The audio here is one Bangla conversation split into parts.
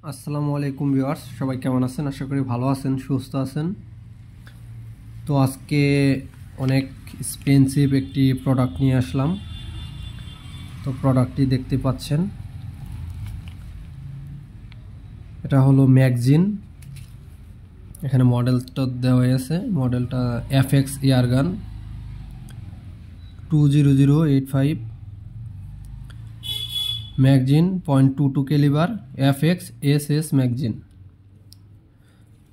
আসসালামু আলাইকুম ভিউয়ার্স, সবাই কেমন আছেন? আশা করি ভালো আছেন, সুস্থ আছেন। তো আজকে অনেক এক্সপেন্সিভ একটি প্রোডাক্ট নিয়ে আসলাম। তো প্রোডাক্টটি দেখতে পাচ্ছেন, এটা হলো ম্যাগজিন। এখানে মডেলটা দেওয়া আছে, মডেলটা FX airgun 20085 magazine .22 calibre FX SS magazine.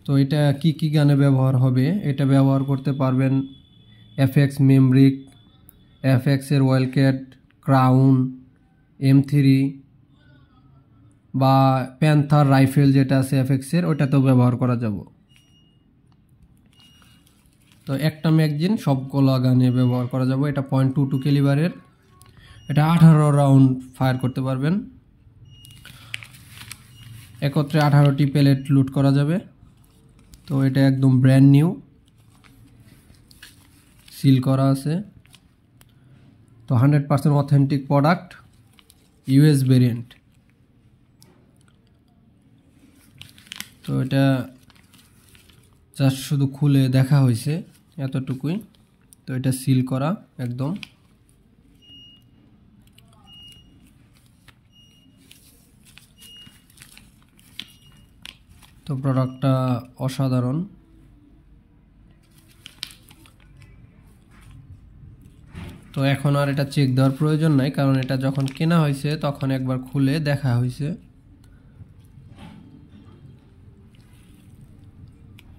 তো এটা কি গানে ব্যবহার হবে? এটা ব্যবহার করতে পারবেন এফএক্স মেমব্রিক, এফএক্স এর ওয়েলক্যাট, ক্রাউন, M3 বা প্যান্থার রাইফেল যেটা আছে এফএক্স এর, ওটাতেও ব্যবহার করা যাবে। তো একটা ম্যাগজিন সবগুলো গানে ব্যবহার করা যাবে। এটা .22 ক্যালিবারের, এটা 18 রাউন্ড ফায়ার করতে পারবেন। একত্রে 18টি প্যালেট লুট করা যাবে। তো এটা একদম ব্র্যান্ড নিউ, সিল করা আছে। তো 100% অথেন্টিক প্রোডাক্ট, ইউএস ভেরিয়েন্ট। তো এটা জাস্ট শুধু খুলে দেখা হয়েছে এতটুকুই। তো এটা সিল করা একদম। তো প্রোডাক্টটা অসাধারণ। তো এখন আর এটা চেক দেওয়ার প্রয়োজন নাই, কারণ এটা যখন কেনা হয়েছে তখন একবার খুলে দেখা হয়েছে।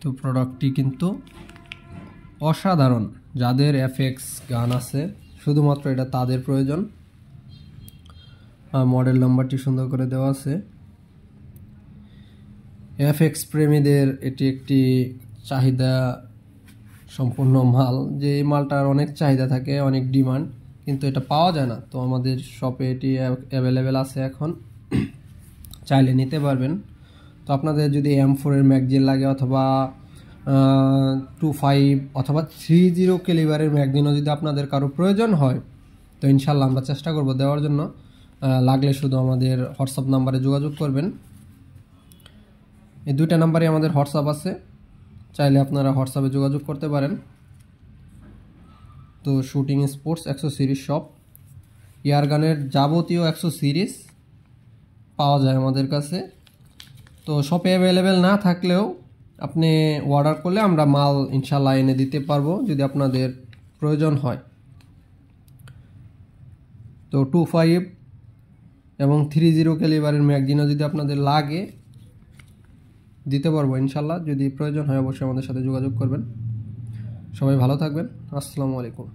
তো প্রোডাক্টটি কিন্তু অসাধারণ। যাদের এফএক্স গান আছে শুধুমাত্র এটা তাদের প্রয়োজন। মডেল নাম্বারটি সুন্দর করে দেওয়া আছে। এফএক্স প্রেমীদের এটি একটি চাহিদা সম্পূর্ণ মাল, যে এই মালটার অনেক চাহিদা থাকে, অনেক ডিমান্ড, কিন্তু এটা পাওয়া যায় না। তো আমাদের শপে এটি অ্যাভেলেবেল আছে এখন, চাইলে নিতে পারবেন। তো আপনাদের যদি M4 এর ম্যাগজিন লাগে অথবা 25 অথবা 30 ক্যালিবারের ম্যাগজিনও যদি আপনাদের কারো প্রয়োজন হয়, তো ইনশাল্লাহ আমরা চেষ্টা করব দেওয়ার জন্য। লাগলে শুধু আমাদের হোয়াটসঅ্যাপ নাম্বারে যোগাযোগ করবেন। এই দুইটা নাম্বারে আমাদের হোয়াটসঅ্যাপ আছে, চাইলে আপনারা হোয়াটসঅ্যাপে যোগাযোগ করতে পারেন। তো শুটিং স্পোর্টস অ্যাক্সেসরিজ শপ, এয়ারগানের যাবতীয় অ্যাক্সেসরিজ পাওয়া যায় আমাদের কাছে। তো শপে অ্যাভেলেবেল না থাকলেও আপনি অর্ডার করলে আমরা মাল ইনশাল্লাহ এনে দিতে পারবো যদি আপনাদের প্রয়োজন হয়। তো 25 এবং 30 ক্যালিবারের ম্যাগজিনও যদি আপনাদের লাগে দিতে পারবো ইনশাল্লাহ। যদি প্রয়োজন হয় অবশ্যই আমাদের সাথে যোগাযোগ করবেন। সবাই ভালো থাকবেন। আসসালামু আলাইকুম।